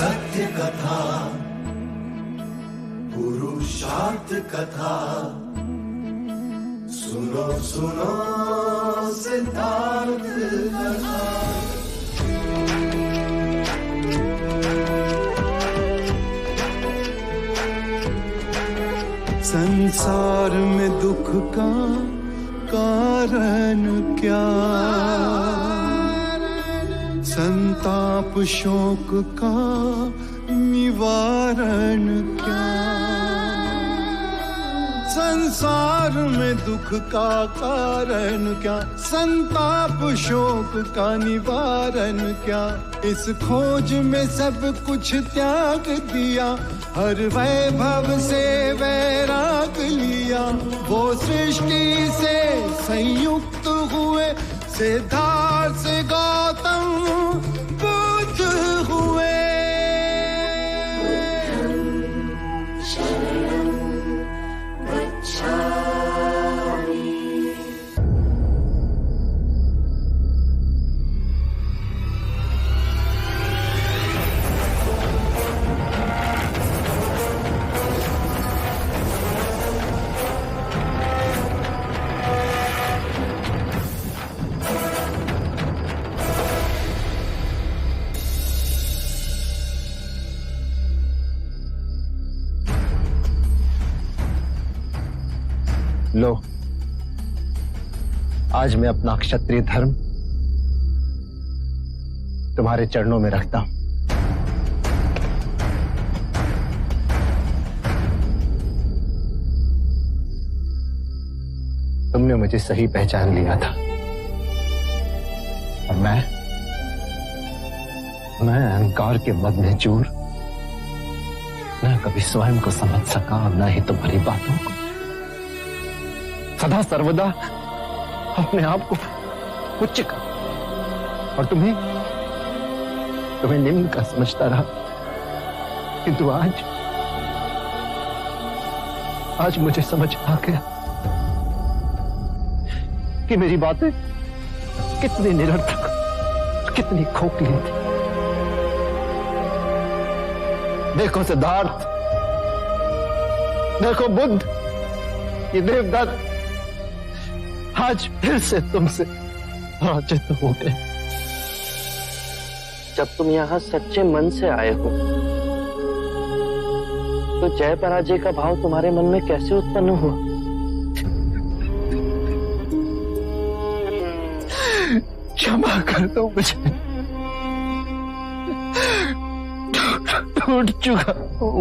सत्य कथा, पुरुषार्थ कथा, सुनो सुनो सिद्धार्थ कथा। संसार में दुख का कारण क्या, संताप शोक का निवारण क्या। संसार में दुख का कारण क्या, संताप शोक का निवारण क्या। इस खोज में सब कुछ त्याग दिया, हर वैभव से वैराग लिया। वो सृष्टि से संयुक्त हुए, सिद्धार्थ से गौतम बुद्ध हुए। लो, आज मैं अपना क्षत्रिय धर्म तुम्हारे चरणों में रखता हूं। तुमने मुझे सही पहचान लिया था और मैं अहंकार के मद में चूर न कभी स्वयं को समझ सका और न ही तुम्हारी बातों को। सदा सर्वदा अपने आप को उच्च का और तुम्हें निम्न का समझता रहा। किंतु आज मुझे समझ आ गया कि मेरी बातें कितनी निरर्थक, कितनी खोखली थी। देखो सिद्धार्थ, देखो बुद्ध, ये देवदत्त आज फिर से तुमसे पराजित हो गए। जब तुम यहाँ सच्चे मन से आए हो तो जय पराजय का भाव तुम्हारे मन में कैसे उत्पन्न हुआ? क्षमा कर दो मुझे, टूट चुका हूं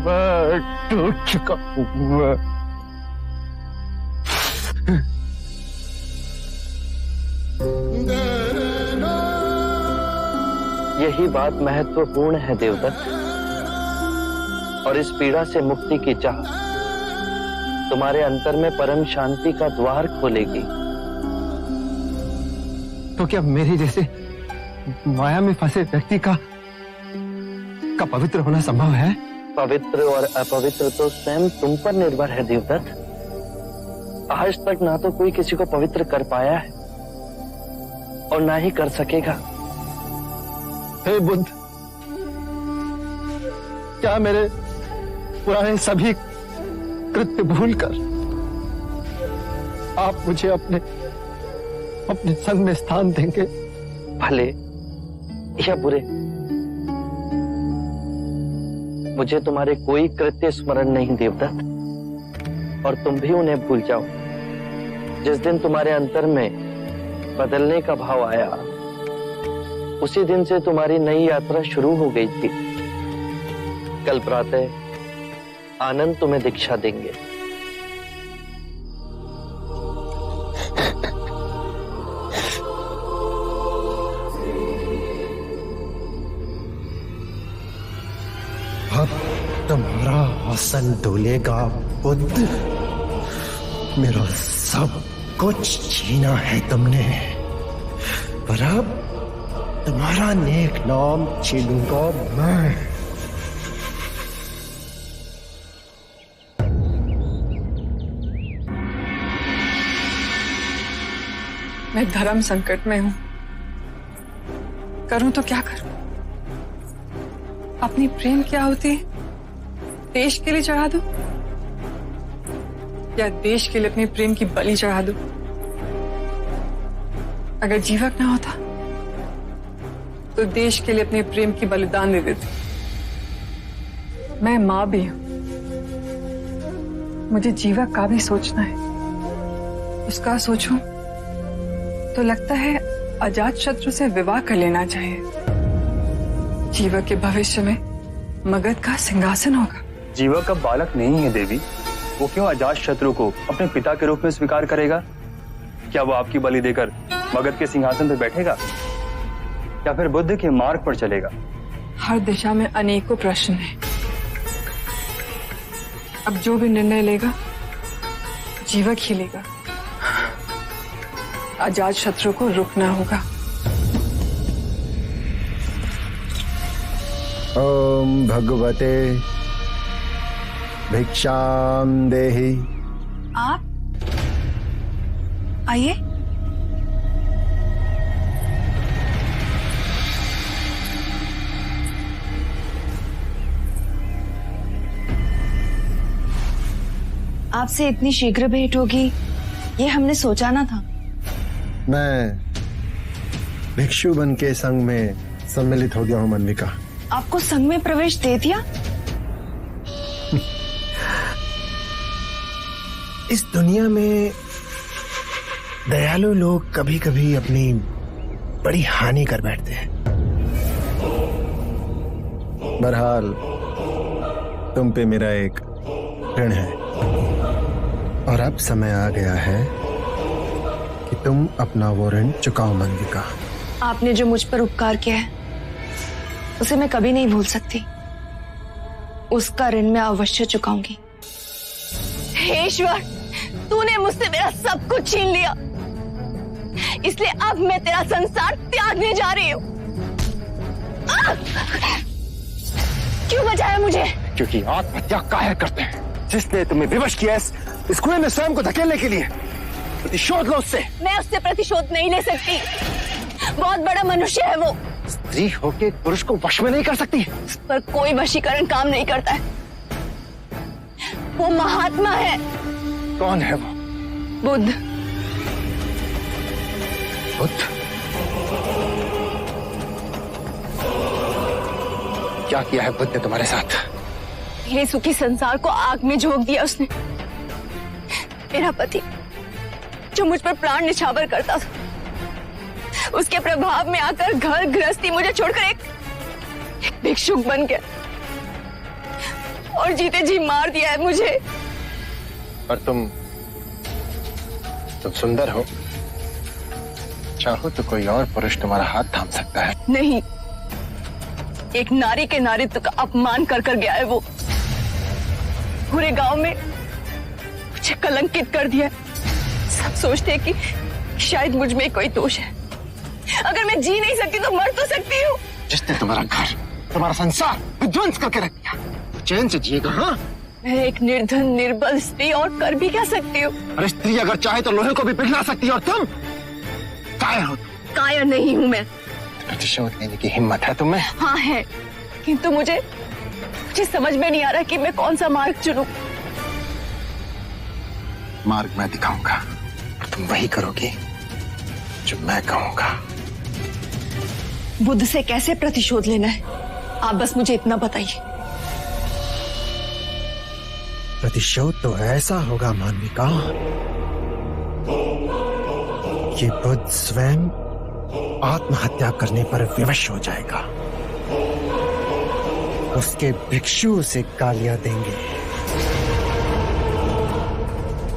मैं, टूट चुका हूं मैं। यही बात महत्वपूर्ण है देवदत्त, और इस पीड़ा से मुक्ति की चाह तुम्हारे अंतर में परम शांति का द्वार खोलेगी। तो क्या मेरे जैसे माया में फंसे व्यक्ति का पवित्र होना संभव है? पवित्र और अपवित्र तो स्वयं तुम पर निर्भर है देवदत्त। आज तक ना तो कोई किसी को पवित्र कर पाया है और ना ही कर सकेगा। हे बुद्ध, क्या मेरे पुराने सभी कृत्य भूलकर आप मुझे अपने संग में स्थान देंगे? भले या बुरे, मुझे तुम्हारे कोई कृत्य स्मरण नहीं देवदत्त, और तुम भी उन्हें भूल जाओ। जिस दिन तुम्हारे अंतर में बदलने का भाव आया, उसी दिन से तुम्हारी नई यात्रा शुरू हो गई थी। कल प्रातः आनंद तुम्हें दीक्षा देंगे। अब तुम्हारा आसन डोलेगा बुद्ध। मेरा सब कुछ छीना है तुमने, पर अब तुम्हारा नेक नाम छीनूंगा मैं। मैं धर्म संकट में हूं। करूं तो क्या करूं? अपनी प्रेम की आहुति देश के लिए चढ़ा दूं या देश के लिए अपने प्रेम की बलि चढ़ा दूं? अगर जीवक ना होता तो देश के लिए अपने प्रेम की बलिदान दे देती। मैं मां भी हूं, मुझे जीवक का भी सोचना है। उसका सोचूं तो लगता है अजात शत्रु से विवाह कर लेना चाहिए। जीवक के भविष्य में मगध का सिंहासन होगा। जीवक का बालक नहीं है देवी, वो क्यों अजात शत्रु को अपने पिता के रूप में स्वीकार करेगा? क्या वो आपकी बलि देकर मगध के सिंहासन पर बैठेगा या फिर बुद्ध के मार्ग पर चलेगा? हर दिशा में अनेकों प्रश्न हैं। अब जो भी निर्णय लेगा जीवक ही लेगा। अजात शत्रु को रुकना होगा। ओम भगवते भिक्षाम देहि। आप आइए। आपसे इतनी शीघ्र भेंट होगी ये हमने सोचा ना था। मैं भिक्षु बन के संघ में सम्मिलित हो गया हूं मान्विका। आपको संघ में प्रवेश दे दिया? इस दुनिया में दयालु लोग कभी कभी अपनी बड़ी हानि कर बैठते हैं। बहरहाल तुम पे मेरा एक ऋण है और अब समय आ गया है कि तुम अपना वो ऋण चुकाओ मान्विका। आपने जो मुझ पर उपकार किया है उसे मैं कभी नहीं भूल सकती। उसका ऋण मैं अवश्य चुकाऊंगी। हे ईश्वर, तूने मुझसे मेरा सब कुछ छीन लिया, इसलिए अब मैं तेरा संसार त्यागने जा रही हूँ। क्यों बचाया मुझे? क्योंकि आत्महत्या काहे करते हैं। जिसने तुम्हें विवश किया इस कुएं में स्वयं को धकेलने के लिए, प्रतिशोध लो उससे। मैं उससे प्रतिशोध नहीं ले सकती। बहुत बड़ा मनुष्य है वो। स्त्री होके एक पुरुष को वश में नहीं कर सकती। पर कोई वशीकरण काम नहीं करता है। वो महात्मा है। कौन है वो? बुद्ध। बुद्ध? क्या किया है बुद्ध ने तुम्हारे साथ? मेरे सुखी संसार को आग में झोंक दिया उसने। मेरा पति जो मुझ पर प्राण निछावर करता था, उसके प्रभाव में आकर घर गृहस्थी मुझे छोड़कर एक भिक्षुक बन गया और जीते जी मार दिया है मुझे। और तुम सुंदर हो, चाहो तो कोई और पुरुष तुम्हारा हाथ थाम सकता है। नहीं, एक नारी के नारीत्व का अपमान कर कर गया है वो। पूरे गांव में मुझे कलंकित कर दिया। सब सोचते हैं कि शायद मुझ में कोई दोष है। अगर मैं जी नहीं सकती तो मर तो सकती हूँ। जिसने तुम्हारा घर, तुम्हारा संसार विध्वंस करके रख दिया, चैन से जिएगा? हाँ, मैं एक निर्धन निर्बल स्त्री और कर भी क्या सकती हूँ? अरे स्त्री अगर चाहे तो लोहे को भी पिघला सकती है, और तुम कायर हो। कायर नहीं हूँ मैं। प्रतिशोध लेने की हिम्मत है तुम्हें? हाँ है, किंतु मुझे समझ में नहीं आ रहा कि मैं कौन सा मार्ग चुनूं। मार्ग मैं दिखाऊंगा और तुम वही करोगी जो मैं कहूंगा। बुद्ध से कैसे प्रतिशोध लेना है, आप बस मुझे इतना बताइए। प्रतिशोध तो ऐसा होगा मान्विका कि बुद्ध स्वयं आत्महत्या करने पर विवश हो जाएगा। उसके भिक्षु उसे गालियां देंगे।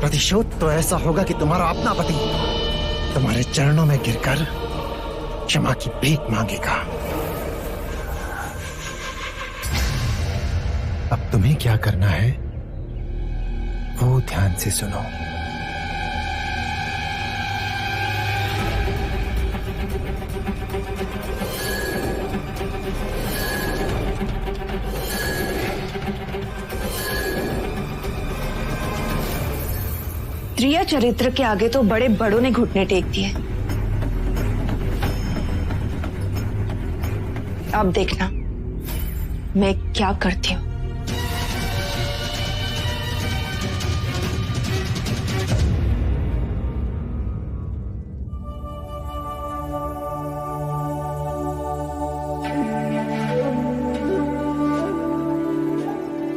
प्रतिशोध तो ऐसा होगा कि तुम्हारा अपना पति तुम्हारे चरणों में गिरकर क्षमा की भीख मांगेगा। अब तुम्हें क्या करना है वो ध्यान से सुनो। स्त्रिया चरित्र के आगे तो बड़े बड़ों ने घुटने टेक दिए। अब देखना मैं क्या करती हूँ।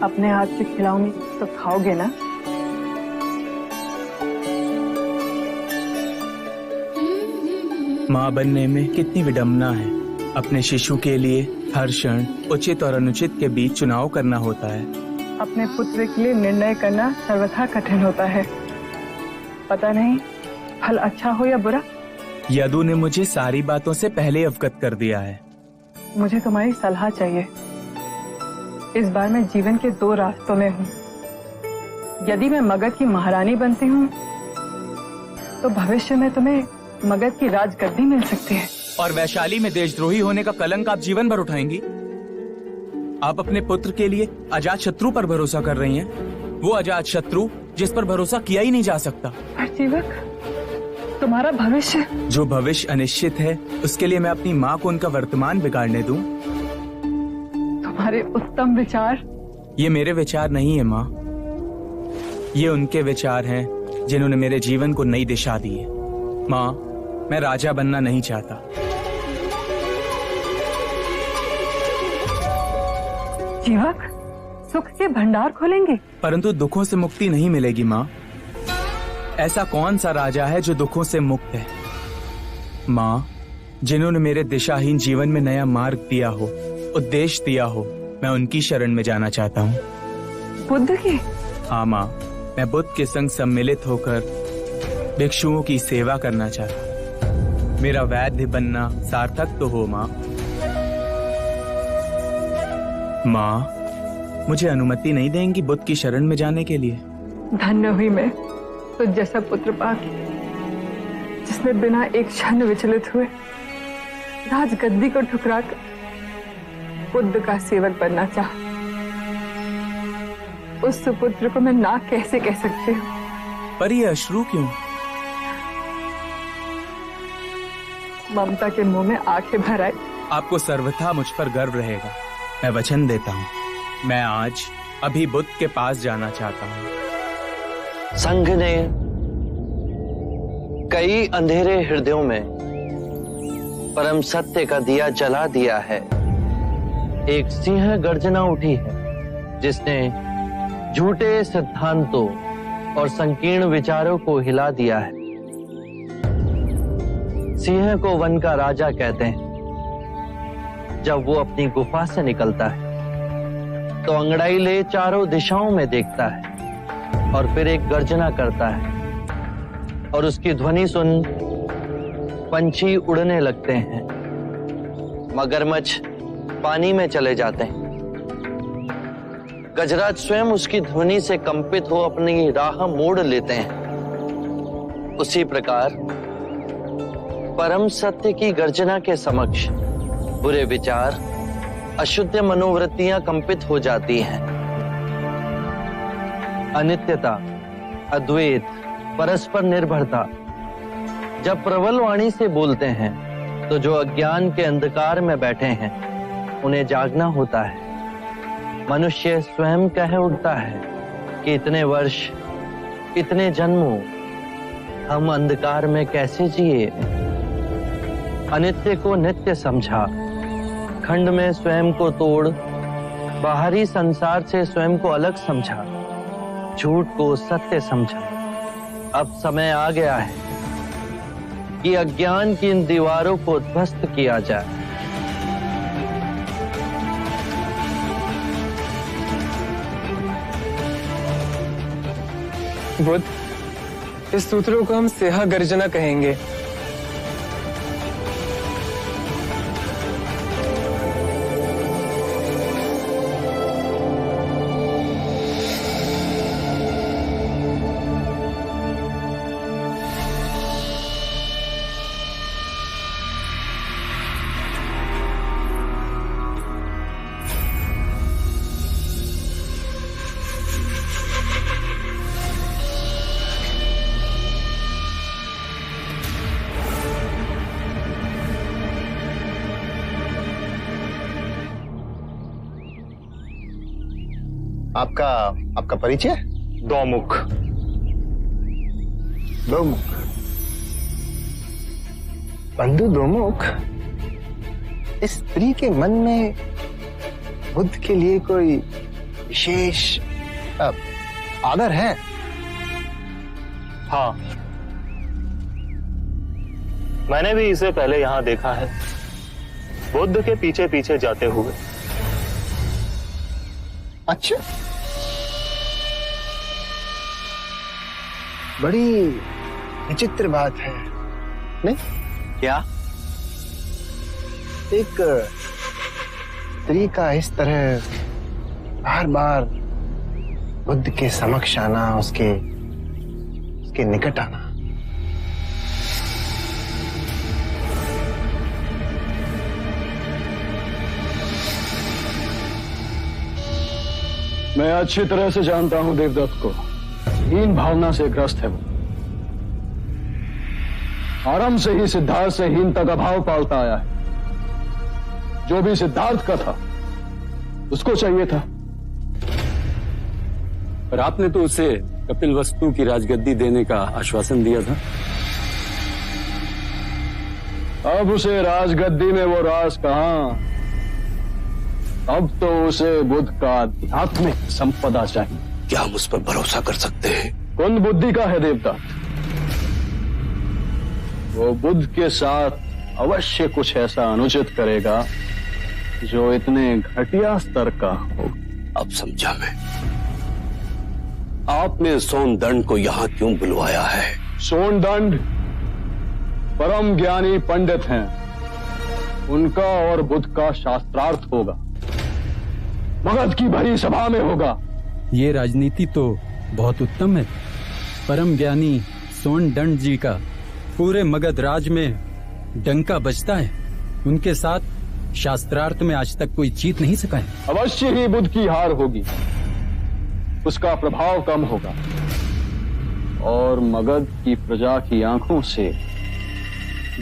अपने हाथ से खिलाऊंगी तो खाओगे ना? माँ बनने में कितनी विडंबना है। अपने शिशु के लिए हर क्षण उचित और अनुचित के बीच चुनाव करना होता है। अपने पुत्र के लिए निर्णय करना सर्वथा कठिन होता है। पता नहीं फल अच्छा हो या बुरा। यदु ने मुझे सारी बातों से पहले अवगत कर दिया है। मुझे तुम्हारी सलाह चाहिए। इस बार मैं जीवन के 2 रास्तों में हूँ। यदि मैं मगध की महारानी बनती हूँ तो भविष्य में तुम्हें मगध की राजगद्दी मिल सकती है। और वैशाली में देशद्रोही होने का कलंक आप जीवन भर उठाएंगी। आप अपने पुत्र के लिए अजात शत्रु पर भरोसा कर रही हैं। वो अजात शत्रु जिस पर भरोसा किया ही नहीं जा सकता। पर जीवक, तुम्हारा भविष्य। जो भविष्य अनिश्चित है उसके लिए मैं अपनी माँ को उनका वर्तमान बिगाड़ने दूं? तुम्हारे उत्तम विचार। ये मेरे विचार नहीं है माँ, ये उनके विचार हैं जिन्होंने मेरे जीवन को नई दिशा दी है। माँ, मैं राजा बनना नहीं चाहता। जीवक, सुख के भंडार खोलेंगे परंतु दुखों से मुक्ति नहीं मिलेगी माँ। ऐसा कौन सा राजा है जो दुखों से मुक्त है? माँ, जिन्होंने मेरे दिशाहीन जीवन में नया मार्ग दिया हो, उद्देश्य दिया हो, मैं उनकी शरण में जाना चाहता हूँ। बुद्ध की? हाँ माँ, मैं बुद्ध के संग सम्मिलित होकर भिक्षुओं की सेवा करना चाहता हूँ। मेरा वैद्य बनना सार्थक तो हो माँ। माँ, मुझे अनुमति नहीं देंगी बुद्ध की शरण में जाने के लिए? धन्य हुई मैं तो जैसा पुत्र पाके, जिसने बिना एक क्षण विचलित हुए राजगद्दी को ठुकराकर बुद्ध का सेवक बनना चाहा। उस सुपुत्र को मैं ना कैसे कह सकती हूँ? पर ये अश्रु क्यों? ममता के मुंह में आंखें भर आई। आपको सर्वथा मुझ पर गर्व रहेगा। मैं वचन देता हूँ, मैं आज अभी बुद्ध के पास जाना चाहता हूँ। संघ ने कई अंधेरे हृदयों में परम सत्य का दिया जला दिया है। एक सिंह गर्जना उठी है जिसने झूठे सिद्धांतों और संकीर्ण विचारों को हिला दिया है। सिंह को वन का राजा कहते हैं। जब वो अपनी गुफा से निकलता है तो अंगड़ाई ले चारों दिशाओं में देखता है और फिर एक गर्जना करता है और उसकी ध्वनि सुन पंछी उड़ने लगते हैं, मगरमच्छ पानी में चले जाते हैं। गजराज स्वयं उसकी ध्वनि से कंपित हो अपनी राह मोड़ लेते हैं। उसी प्रकार परम सत्य की गर्जना के समक्ष बुरे विचार, अशुद्ध मनोवृत्तियां कंपित हो जाती हैं। अनित्यता, अद्वैत, परस्पर निर्भरता जब प्रबल वाणी से बोलते हैं तो जो अज्ञान के अंधकार में बैठे हैं उन्हें जागना होता है। मनुष्य स्वयं कह उठता है कि इतने वर्ष, इतने जन्मों हम अंधकार में कैसे जिए। अनित्य को नित्य समझा, खंड में स्वयं को तोड़, बाहरी संसार से स्वयं को अलग समझा, झूठ को सत्य समझा। अब समय आ गया है कि अज्ञान की इन दीवारों को ध्वस्त किया जाए। बुद्ध, इस सूत्रों को हम सेहा गर्जना कहेंगे। आपका परिचय? दौमुख। दोमुख। बंधु दोमुख, इस स्त्री के मन में बुद्ध के लिए कोई विशेष आदर है? हाँ, मैंने भी इसे पहले यहां देखा है, बुद्ध के पीछे पीछे जाते हुए। अच्छा, बड़ी विचित्र बात है, नहीं? क्या? एक स्त्री का इस तरह बार बार बुद्ध के समक्ष आना, उसके निकट आना। मैं अच्छी तरह से जानता हूं देवदत्त को। हीन भावना से ग्रस्त है वो। आरंभ से ही सिद्धार्थ से हीनता का भाव पालता आया है। जो भी सिद्धार्थ का था उसको चाहिए था। पर आपने तो उसे कपिलवस्तु की राजगद्दी देने का आश्वासन दिया था। अब उसे राजगद्दी में वो राज कहां, अब तो उसे बुद्ध का आध्यात्मिक संपदा चाहिए। क्या हम उस पर भरोसा कर सकते हैं? कुंद बुद्धि का है देवदत्त। वो बुद्ध के साथ अवश्य कुछ ऐसा अनुचित करेगा जो इतने घटिया स्तर का हो। अब समझा मैं। आपने सोनदंड को यहाँ क्यों बुलवाया है? सोनदंड परम ज्ञानी पंडित हैं। उनका और बुद्ध का शास्त्रार्थ होगा, मगध की भरी सभा में होगा। ये राजनीति तो बहुत उत्तम है। परम ज्ञानी सोनदंड जी का पूरे मगध राज में डंका बजता है। उनके साथ शास्त्रार्थ में आज तक कोई जीत नहीं सका है। अवश्य ही बुद्ध की हार होगी, उसका प्रभाव कम होगा और मगध की प्रजा की आंखों से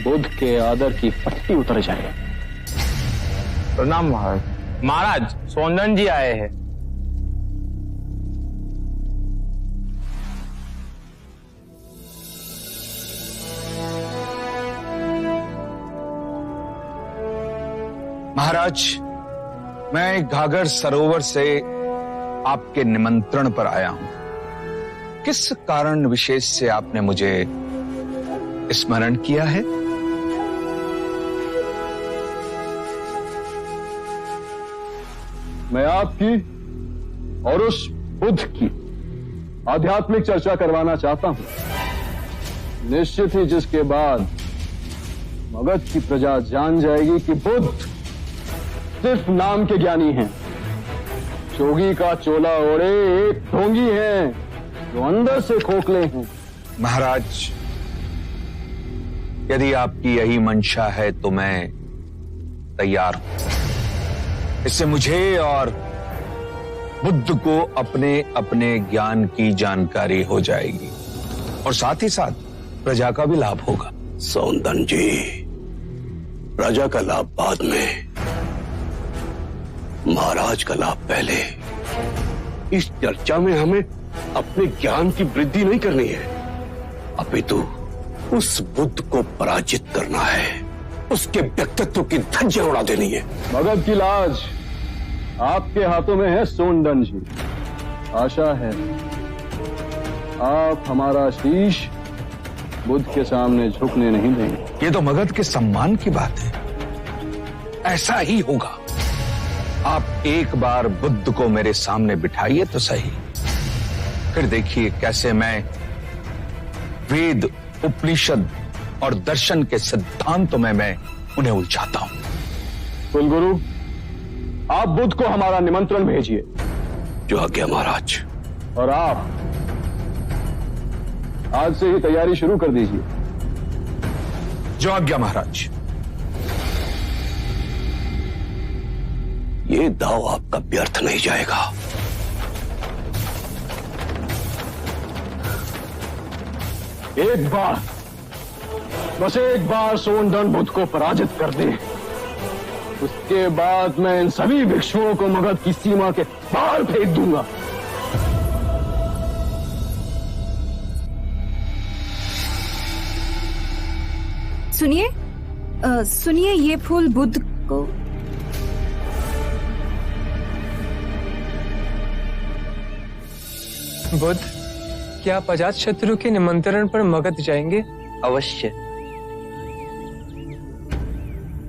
बुद्ध के आदर की पट्टी उतर जाएगी। प्रणाम महाराज। महाराज, सोनदंड जी आए हैं। महाराज, मैं घाघर सरोवर से आपके निमंत्रण पर आया हूं। किस कारण विशेष से आपने मुझे स्मरण किया है? मैं आपकी और उस बुद्ध की आध्यात्मिक चर्चा करवाना चाहता हूं। निश्चित ही जिसके बाद मगध की प्रजा जान जाएगी कि बुद्ध सिर्फ नाम के ज्ञानी हैं, जोगी का चोला ओढ़े एक ढोंगी हैं जो अंदर से खोखले हैं। महाराज, यदि आपकी यही मंशा है तो मैं तैयार हूं। इससे मुझे और बुद्ध को अपने अपने ज्ञान की जानकारी हो जाएगी और साथ ही साथ प्रजा का भी लाभ होगा। सोनदंड जी, प्रजा का लाभ बाद में, महाराज का लाभ पहले। इस चर्चा में हमें अपने ज्ञान की वृद्धि नहीं करनी है, अपितु उस बुद्ध को पराजित करना है, उसके व्यक्तित्व की धज्जियां उड़ा देनी है। मगध की लाज आपके हाथों में है सोनदंड जी। आशा है आप हमारा शीश बुद्ध के सामने झुकने नहीं देंगे। ये तो मगध के सम्मान की बात है। ऐसा ही होगा। आप एक बार बुद्ध को मेरे सामने बिठाइए तो सही, फिर देखिए कैसे मैं वेद, उपनिषद और दर्शन के सिद्धांतों में मैं उन्हें उलझाता हूं। कुलगुरु, आप बुद्ध को हमारा निमंत्रण भेजिए। जो आज्ञा महाराज। और आप आज से ही तैयारी शुरू कर दीजिए। जो आज्ञा महाराज। ये दाव आपका व्यर्थ नहीं जाएगा। एक बार, बस एक बार सोनदंड बुद्ध को पराजित कर दे, उसके बाद मैं इन सभी भिक्षुओं को मगध की सीमा के बाहर फेंक दूंगा। सुनिए सुनिए, ये फूल बुद्ध को। बुद्ध, क्या आप अजात शत्रु के निमंत्रण पर मगध जाएंगे? अवश्य।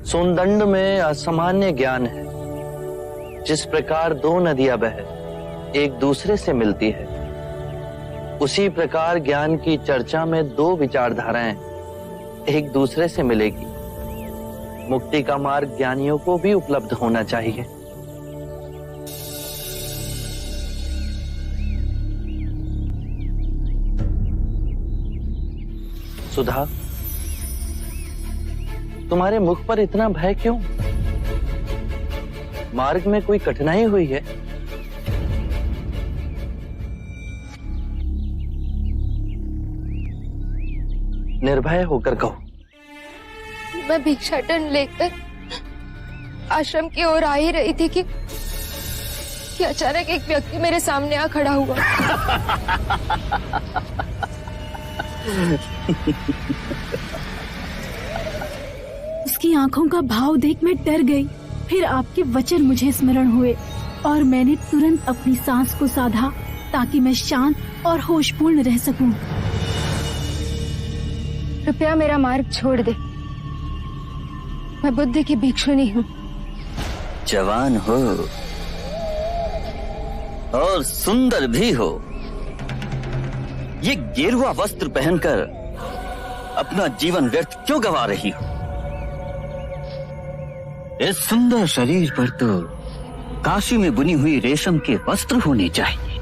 सोनदंड में असामान्य ज्ञान है। जिस प्रकार दो नदियां बह एक दूसरे से मिलती है, उसी प्रकार ज्ञान की चर्चा में दो विचारधाराएं एक दूसरे से मिलेगी। मुक्ति का मार्ग ज्ञानियों को भी उपलब्ध होना चाहिए। सुधा, तुम्हारे मुख पर इतना भय क्यों? मार्ग में कोई कठिनाई हुई है? निर्भय होकर कहो। मैं भिक्षाटन लेकर आश्रम की ओर आ ही रही थी कि अचानक एक व्यक्ति मेरे सामने आ खड़ा हुआ। उसकी आंखों का भाव देख मैं डर गई। फिर आपके वचन मुझे स्मरण हुए और मैंने तुरंत अपनी सांस को साधा ताकि मैं शांत और होशपूर्ण रह सकूं। कृपया मेरा मार्ग छोड़ दे। मैं बुद्ध की भिक्षुनी हूँ। जवान हो और सुंदर भी हो, ये गेरुआ वस्त्र पहनकर अपना जीवन व्यर्थ क्यों गंवा रही हो? इस सुंदर शरीर पर तो काशी में बुनी हुई रेशम के वस्त्र होने चाहिए।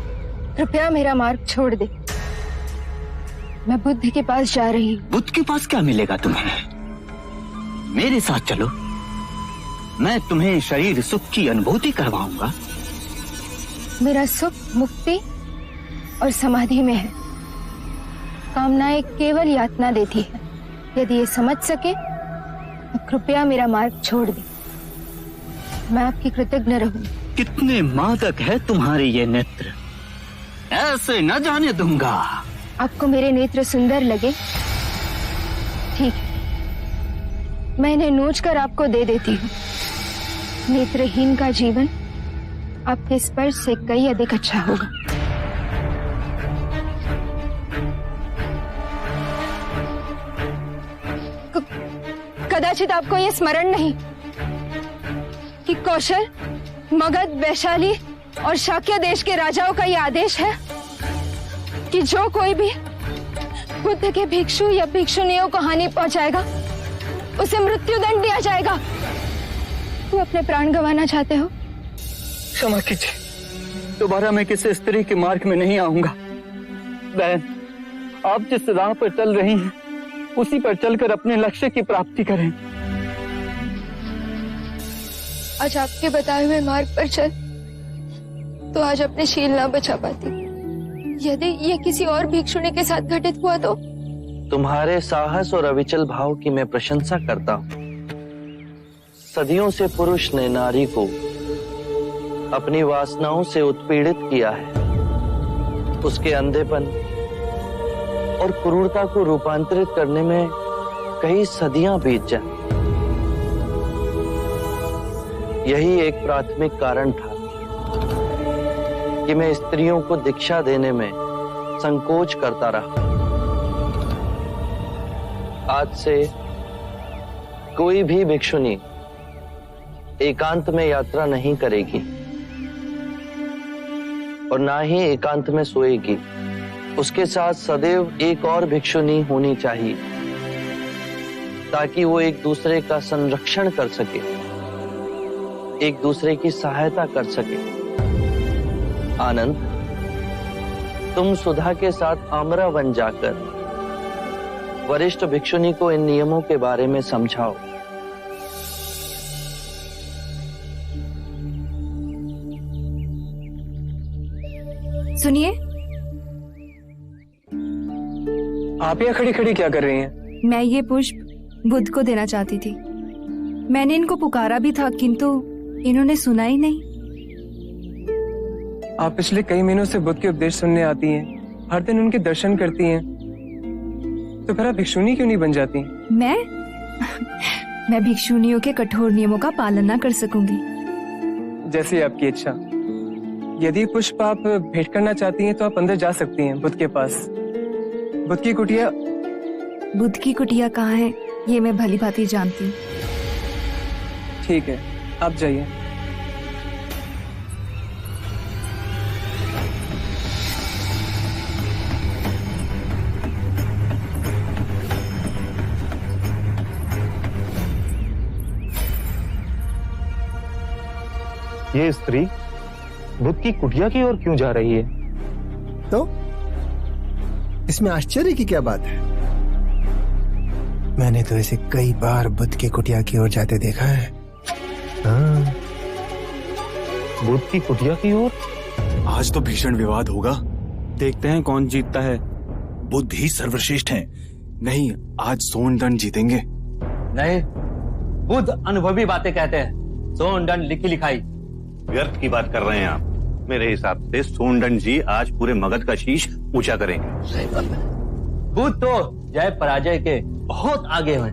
कृपया मेरा मार्ग छोड़ दे। मैं बुद्ध के पास जा रही हूँ। बुद्ध के पास क्या मिलेगा तुम्हें? मेरे साथ चलो, मैं तुम्हें शरीर सुख की अनुभूति करवाऊंगा। मेरा सुख मुक्ति और समाधि में है। कामनाएं केवल यातना देती है। यदि ये समझ सके तो कृपया मेरा मार्ग छोड़ दे। मैं आपकी कृतज्ञ रहूंगी। कितने मादक है तुम्हारे ये नेत्र, ऐसे न जाने दूंगा। आपको मेरे नेत्र सुंदर लगे? ठीक है, मैं इन्हें नोच कर आपको दे देती हूँ। नेत्रहीन का जीवन आपके स्पर्श से कई अधिक अच्छा होगा। कदाचित आपको यह स्मरण नहीं कि कौशल, मगध, वैशाली और शाक्य देश के राजाओं का यह आदेश है कि जो कोई भी बुद्ध के भिक्षु या भिक्षुनियों को हानि पहुंचाएगा उसे मृत्यु दंड दिया जाएगा। तुम अपने प्राण गंवाना चाहते हो? क्षमा कीजिए, दोबारा मैं किसी स्त्री के मार्ग में नहीं आऊंगा। बहन, आप जिस राह पर चल रही हैं, उसी पर चलकर अपने लक्ष्य की प्राप्ति करें। आज आपके बताए हुए मार्ग पर चल तो आज अपने शील ना बचा पाती। यदि ये किसी और भिक्षुणी के साथ घटित हुआ तो? तुम्हारे साहस और अविचल भाव की मैं प्रशंसा करता हूँ। सदियों से पुरुष ने नारी को अपनी वासनाओं से उत्पीड़ित किया है। उसके अंधेपन और क्रूरता को रूपांतरित करने में कई सदियां बीत जाए। यही एक प्राथमिक कारण था कि मैं स्त्रियों को दीक्षा देने में संकोच करता रहा। आज से कोई भी भिक्षुनी एकांत में यात्रा नहीं करेगी और ना ही एकांत में सोएगी। उसके साथ सदैव एक और भिक्षुनी होनी चाहिए ताकि वो एक दूसरे का संरक्षण कर सके, एक दूसरे की सहायता कर सके। आनंद, तुम सुधा के साथ आमरा वन जाकर वरिष्ठ भिक्षुनी को इन नियमों के बारे में समझाओ। सुनिए, आप यहाँ खड़ी खड़ी क्या कर रही हैं? मैं ये पुष्प बुद्ध को देना चाहती थी। मैंने इनको पुकारा भी था किंतु इन्होंने सुना ही नहीं। आप पिछले कई महीनों से बुद्ध के उपदेश सुनने आती हैं, हर दिन उनके दर्शन करती हैं, तो फिर आप भिक्षुनी क्यों नहीं बन जाती? मैं मैं भिक्षुनियों के कठोर नियमों का पालन ना कर सकूंगी। जैसे आपकी इच्छा। यदि पुष्प आप भेंट करना चाहती हैं तो आप अंदर जा सकती हैं बुद्ध के पास। बुद्ध की कुटिया। बुद्ध की कुटिया कहाँ है ये मैं भली भांति जानती हूँ। ठीक है, आप जाइए। ये स्त्री बुद्ध की कुटिया की ओर क्यों जा रही है? तो इसमें आश्चर्य की क्या बात है? मैंने तो इसे कई बार बुद्ध की कुटिया की ओर जाते देखा है। हाँ। बुद्ध की कुटिया की ओर? आज तो भीषण विवाद होगा। देखते हैं कौन जीतता है। बुद्ध ही सर्वश्रेष्ठ हैं। नहीं, आज सोनदंड जीतेंगे। नहीं, बुद्ध अनुभवी बातें कहते हैं। सोनदंड लिखी लिखाई। व्यर्थ की बात कर रहे हैं आप। मेरे हिसाब से सोनदंड जी आज पूरे मगध का शीश ऊंचा करेंगे। सही बात है। बुद्ध तो जय पराजय के बहुत आगे हैं।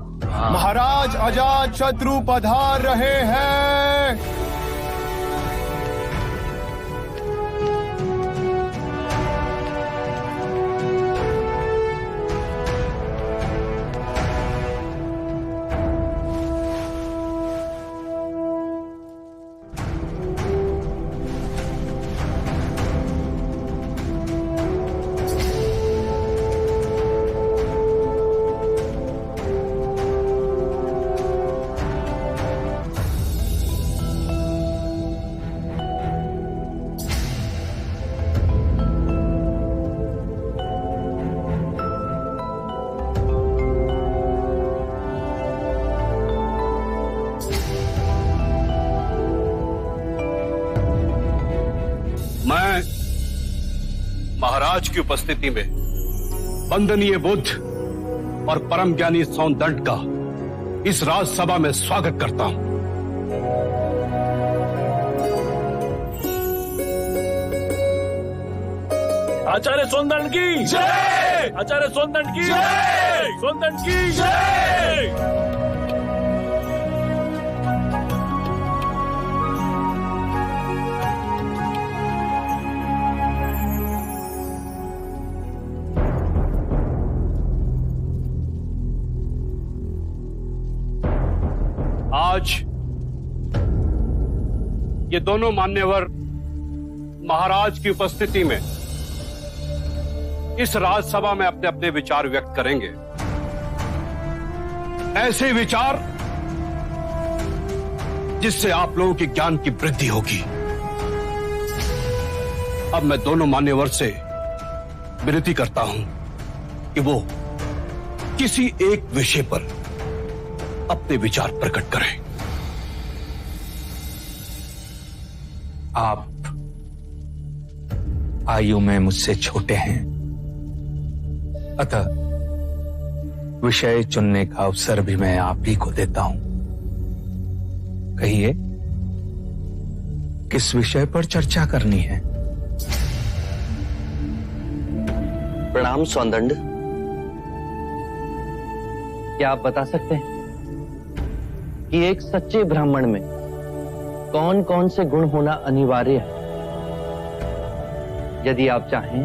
महाराज अजात शत्रु पधार रहे हैं। मैं महाराज की उपस्थिति में वंदनीय बुद्ध और परम ज्ञानी सोनदंड का इस राजसभा में स्वागत करता हूं। आचार्य सोनदंड की जय। आचार्य सोनदंड की जय। सोनदंड की जय। आज ये दोनों मान्यवर महाराज की उपस्थिति में इस राजसभा में अपने अपने विचार व्यक्त करेंगे। ऐसे विचार जिससे आप लोगों के ज्ञान की वृद्धि होगी। अब मैं दोनों मान्यवर से विनती करता हूं कि वो किसी एक विषय पर अपने विचार प्रकट करें। आप आयु में मुझसे छोटे हैं, अतः विषय चुनने का अवसर भी मैं आप ही को देता हूं। कहिए, किस विषय पर चर्चा करनी है? प्रणाम सोनदंड। क्या आप बता सकते हैं कि एक सच्चे ब्राह्मण में कौन कौन से गुण होना अनिवार्य है? यदि आप चाहें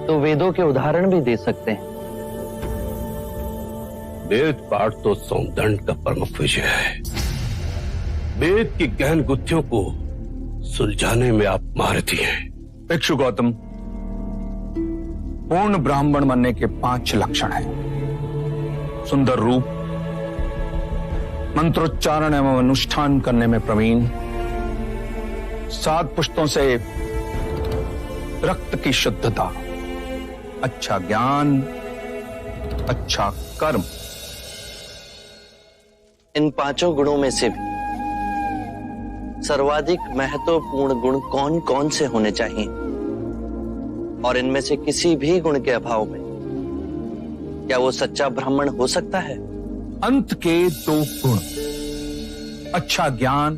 तो वेदों के उदाहरण भी दे सकते हैं। वेद पाठ तो सोनदंड का प्रमुख विषय है। वेद की गहन गुत्थियों को सुलझाने में आप महारथी हैं। भिक्षु गौतम, पूर्ण ब्राह्मण बनने के 5 लक्षण हैं। सुंदर रूप, मंत्रोच्चारण एवं अनुष्ठान करने में प्रवीण, 7 पुष्टों से रक्त की शुद्धता, अच्छा ज्ञान, अच्छा कर्म। इन 5 गुणों में से भी सर्वाधिक महत्वपूर्ण गुण कौन कौन से होने चाहिए? और इनमें से किसी भी गुण के अभाव में क्या वो सच्चा ब्राह्मण हो सकता है? अंत के 2 गुण, अच्छा ज्ञान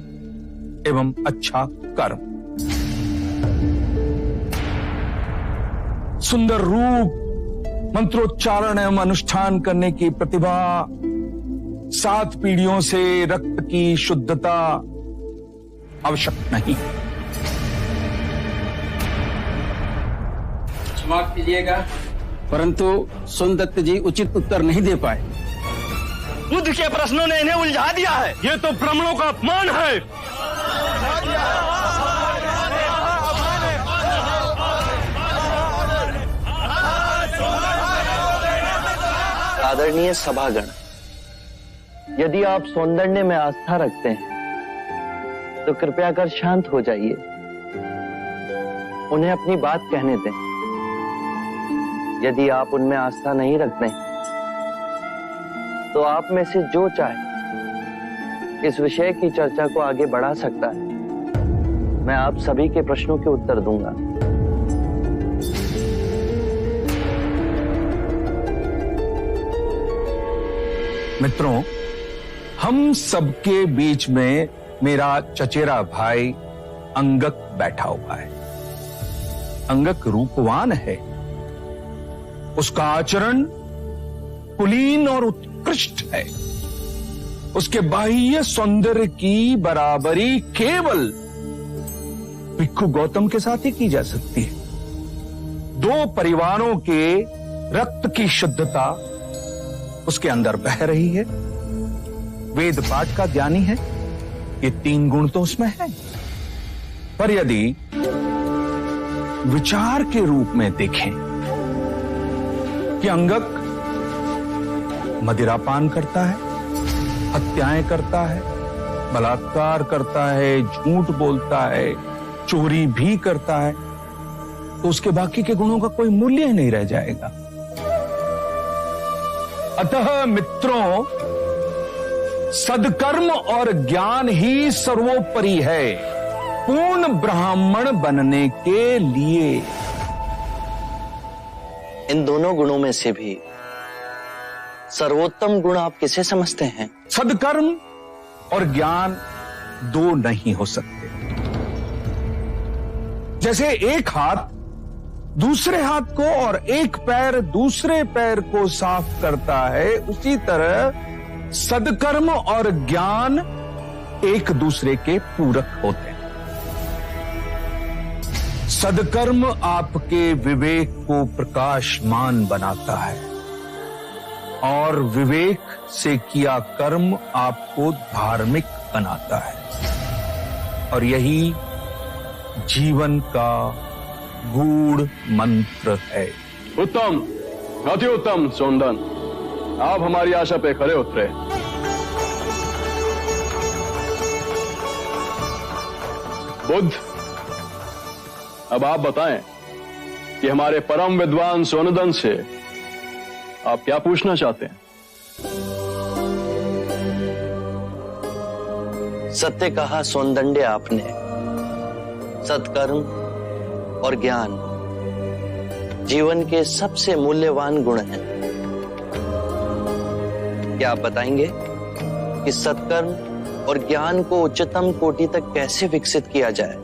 एवं अच्छा कर्म। सुंदर रूप, मंत्रोच्चारण एवं अनुष्ठान करने की प्रतिभा, 7 पीढ़ियों से रक्त की शुद्धता आवश्यक नहीं। क्षमा कीजिएगा, परंतु सोनदत्त जी उचित उत्तर नहीं दे पाए। बुद्ध के प्रश्नों ने इन्हें उलझा दिया है। ये तो ब्राह्मणों का अपमान है। आदरणीय सभागण, यदि आप सौंदर्य में आस्था रखते हैं तो कृपया कर शांत हो जाइए, उन्हें अपनी बात कहने दें। यदि आप उनमें आस्था नहीं रखते तो आप में से जो चाहे इस विषय की चर्चा को आगे बढ़ा सकता है। मैं आप सभी के प्रश्नों के उत्तर दूंगा। मित्रों, हम सबके बीच में मेरा चचेरा भाई अंगक बैठा हुआ है। अंगक रूपवान है, उसका आचरण कुलीन और उत्कृष्ट है। उसके बाह्य सौंदर्य की बराबरी केवल भिक्षु गौतम के साथ ही की जा सकती है। 2 परिवारों के रक्त की शुद्धता उसके अंदर बह रही है। वेद पाठ का ज्ञानी है, ये 3 गुण तो उसमें है। पर यदि विचार के रूप में देखें कि अंगक मदिरापान करता है, हत्याएं करता है, बलात्कार करता है, झूठ बोलता है, चोरी भी करता है, तो उसके बाकी के गुणों का कोई मूल्य ही नहीं रह जाएगा। अतः मित्रों, सदकर्म और ज्ञान ही सर्वोपरि है पूर्ण ब्राह्मण बनने के लिए। इन दोनों गुणों में से भी सर्वोत्तम गुण आप किसे समझते हैं? सदकर्म और ज्ञान 2 नहीं हो सकते। जैसे एक हाथ दूसरे हाथ को और एक पैर दूसरे पैर को साफ करता है, उसी तरह सदकर्म और ज्ञान एक दूसरे के पूरक होते हैं। सदकर्म आपके विवेक को प्रकाशमान बनाता है और विवेक से किया कर्म आपको धार्मिक बनाता है, और यही जीवन का गूढ़ मंत्र है। उत्तम, अति उत्तम सौंदन, आप हमारी आशा पे खरे उतरे। बुद्ध, अब आप बताएं कि हमारे परम विद्वान सोनदन से आप क्या पूछना चाहते हैं? सत्य कहा सौंदर्य आपने। सत्कर्म और ज्ञान जीवन के सबसे मूल्यवान गुण हैं। क्या आप बताएंगे कि सत्कर्म और ज्ञान को उच्चतम कोटि तक कैसे विकसित किया जाए?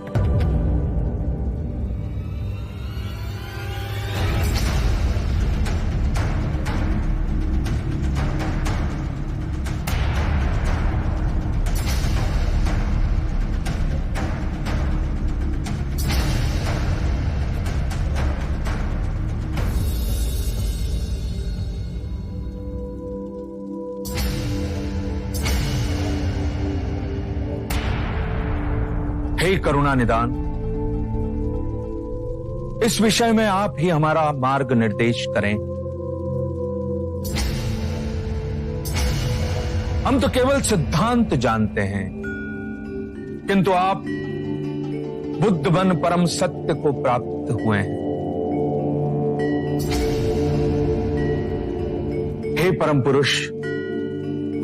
हे करुणा निदान, इस विषय में आप ही हमारा मार्ग निर्देश करें। हम तो केवल सिद्धांत जानते हैं, किंतु आप बुद्ध बन परम सत्य को प्राप्त हुए हैं। हे परम पुरुष,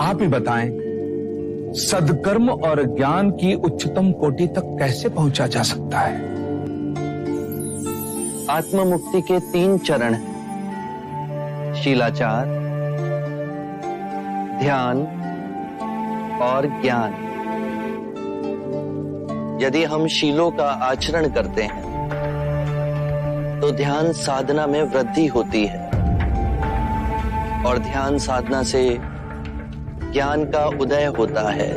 आप ही बताएं, सदकर्म और ज्ञान की उच्चतम कोटि तक कैसे पहुंचा जा सकता है? आत्म मुक्ति के 3 चरण हैं: शीलाचार, ध्यान और ज्ञान। यदि हम शीलों का आचरण करते हैं तो ध्यान साधना में वृद्धि होती है, और ध्यान साधना से ज्ञान का उदय होता है,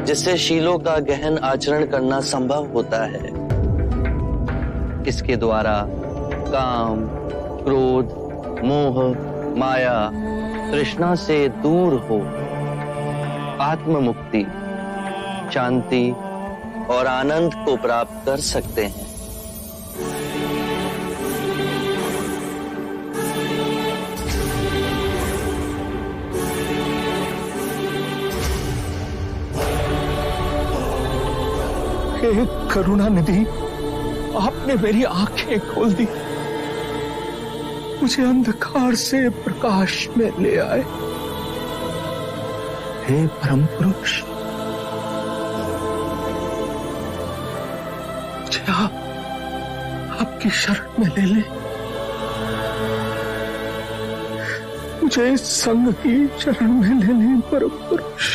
जिससे शीलों का गहन आचरण करना संभव होता है। इसके द्वारा काम, क्रोध, मोह, माया, तृष्णा से दूर हो आत्म मुक्ति, शांति और आनंद को प्राप्त कर सकते हैं। हे करुणा निधि, आपने मेरी आंखें खोल दी, मुझे अंधकार से प्रकाश में ले आए। हे परम पुरुष, मुझे आपकी शरण में ले ले, मुझे इस संग की शरण में ले ले परम पुरुष।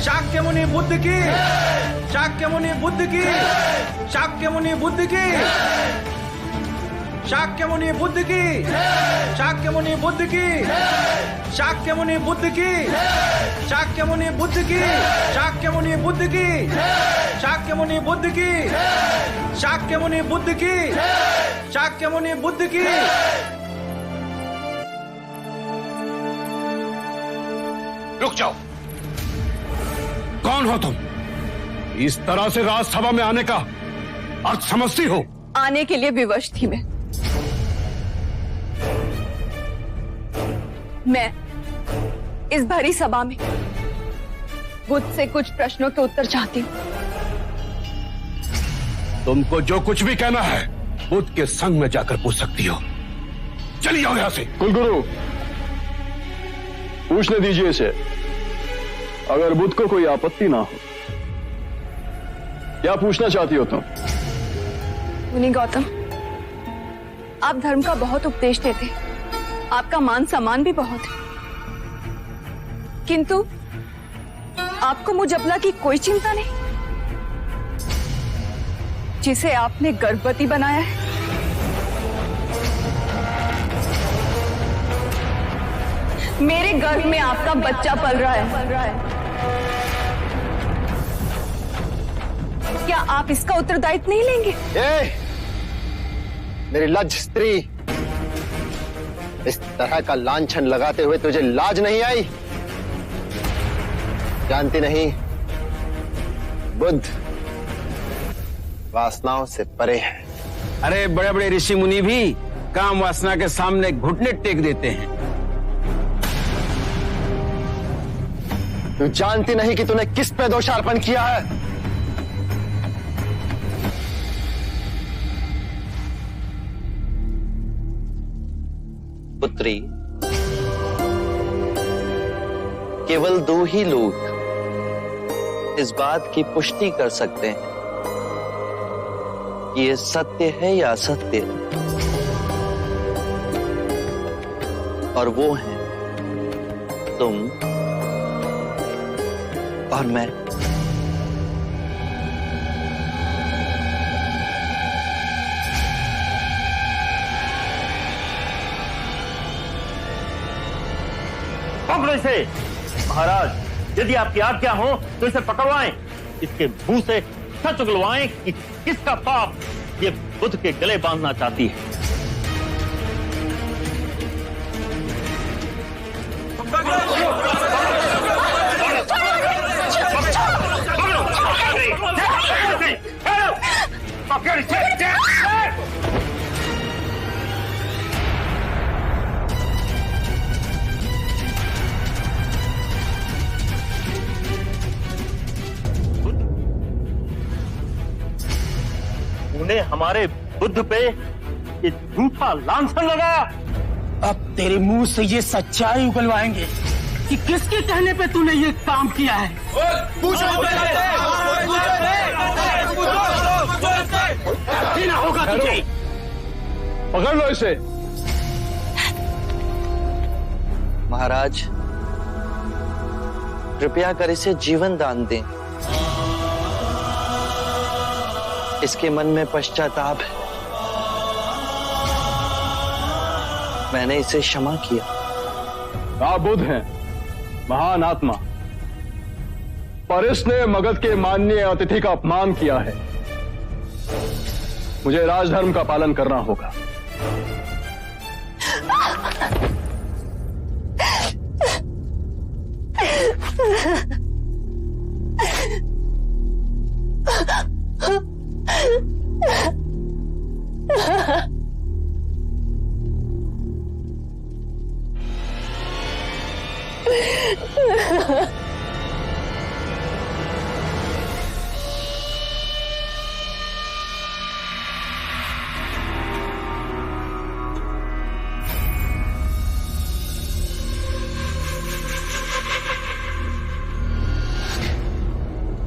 शाक्य मुनि बुद्ध की, शाक्य मुनि बुद्ध की, शाक्य मुनि बुद्ध की, शाक्य मुनि बुद्ध की, शाक्य मुनि बुद्ध की, शाक्य मुनि बुद्ध की, शाक्य मुनि बुद्ध की, शाक्य मुनि बुद्ध की, शाक्य मुनि बुद्ध की, शाक्य मुनि बुद्ध की, शाक्य मुनि बुद्ध की। रुक जाओ, कौन हो तुम? इस तरह से राजसभा में आने का अर्थ समझती हो? आने के लिए विवश थी मैं इस भरी सभा में बुद्ध से कुछ प्रश्नों के उत्तर चाहती हूँ। तुमको जो कुछ भी कहना है बुद्ध के संग में जाकर पूछ सकती हो। चलिए आओ यहां से। कुलगुरु, पूछने दीजिए इसे, अगर बुद्ध को कोई आपत्ति ना हो। क्या पूछना चाहती हो तुम? मुनि गौतम, आप धर्म का बहुत उपदेश देते, आपका मान सम्मान भी बहुत है, किंतु आपको मुझ अबला की कोई चिंता नहीं, जिसे आपने गर्भवती बनाया है। मेरे गर्भ में आपका बच्चा पल रहा है। क्या आप इसका उत्तरदायित्व नहीं लेंगे? मेरी लज्ज स्त्री, इस तरह का लांछन लगाते हुए तुझे लाज नहीं आई? जानती नहीं, बुद्ध वासनाओं से परे है। अरे बड़े बड़े ऋषि मुनि भी काम वासना के सामने घुटने टेक देते हैं। तू जानती नहीं कि तूने किस पे दोषारोपण किया है? पुत्री, केवल दो ही लोग इस बात की पुष्टि कर सकते हैं कि ये सत्य है या असत्य, और वो हैं तुम और मैं। पकड़ो इसे। महाराज, यदि आपकी आज्ञा हो तो इसे पकड़वाएं, इसके मुंह से सच उगलवाएं कि किसका पाप ये बुद्ध के गले बांधना चाहती है। उन्हें हमारे बुद्ध पे ये झूठा लांछन लगाया। अब तेरे मुंह से ये सच्चाई उगलवाएंगे कि किसके कहने पे तूने ये काम किया है। ना होगा तुझे। पकड़ लो इसे। महाराज, कृपया कर इसे जीवन दान दें। इसके मन में पश्चाताप है। मैंने इसे क्षमा किया। आप बुद्ध हैं, महान आत्मा, पर इसने मगध के माननीय अतिथि का अपमान किया है। मुझे राजधर्म का पालन करना होगा।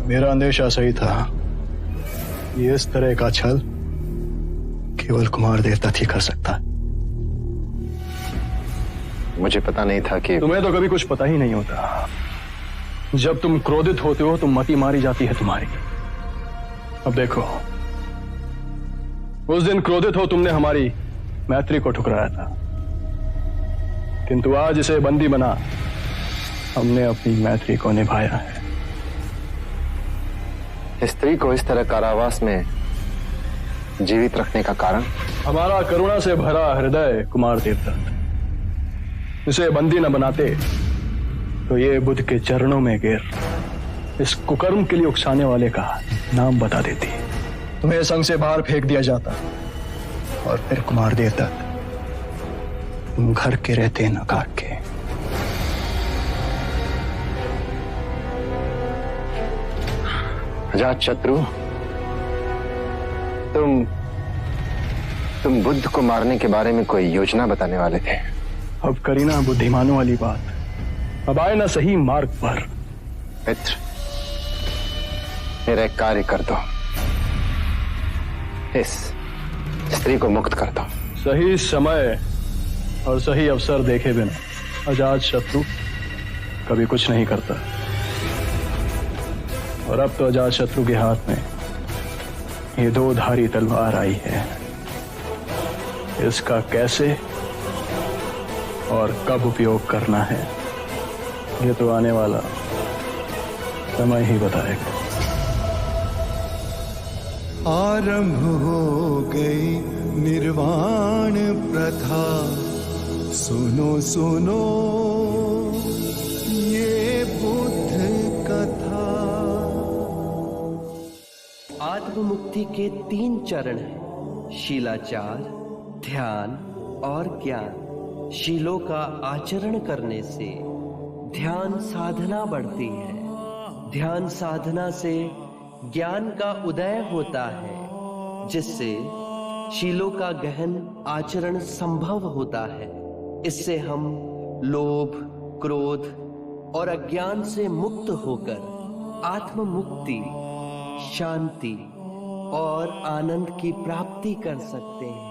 मेरा अंदेशा सही था। ये इस तरह का छल केवल कुमार देवता ही कर सकता है। मुझे पता नहीं था कि तुम्हें तो कभी कुछ पता ही नहीं होता। जब तुम क्रोधित होते हो तो मति मारी जाती है तुम्हारी। अब देखो, उस दिन क्रोधित हो तुमने हमारी मैत्री को ठुकराया था, किंतु आज इसे बंदी बना हमने अपनी मैत्री को निभाया है। स्त्री को इस तरह कारावास में जीवित रखने का कारण? हमारा करुणा से भरा हृदय कुमार देवता। इसे बंदी न बनाते तो ये बुद्ध के चरणों में गिर इस कुकर्म के लिए उकसाने वाले का नाम बता देती। तुम्हें संग से बाहर फेंक दिया जाता और फिर कुमार देवता तुम घर के रहते न काट के। अजात शत्रु, तुम बुद्ध को मारने के बारे में कोई योजना बताने वाले थे। अब करी ना बुद्धिमानों वाली बात। अब आए ना सही मार्ग पर। मित्र, मेरा एक कार्य कर दो। इस स्त्री को मुक्त कर दो। सही समय और सही अवसर देखे बिना अजात शत्रु कभी कुछ नहीं करता। और अब तो अजात शत्रु के हाथ में ये दो धारी तलवार आई है। इसका कैसे और कब उपयोग करना है ये तो आने वाला समय ही बताएगा। आरंभ हो गई निर्वाण प्रथा, सुनो सुनो ये बुद्ध कथा। आत्ममुक्ति के 3 चरण हैं: शीलाचार, ध्यान और ज्ञान। शीलों का आचरण करने से ध्यान साधना बढ़ती है। ध्यान साधना से ज्ञान का उदय होता है, जिससे शीलों का गहन आचरण संभव होता है। इससे हम लोभ, क्रोध और अज्ञान से मुक्त होकर आत्म मुक्ति, शांति और आनंद की प्राप्ति कर सकते हैं।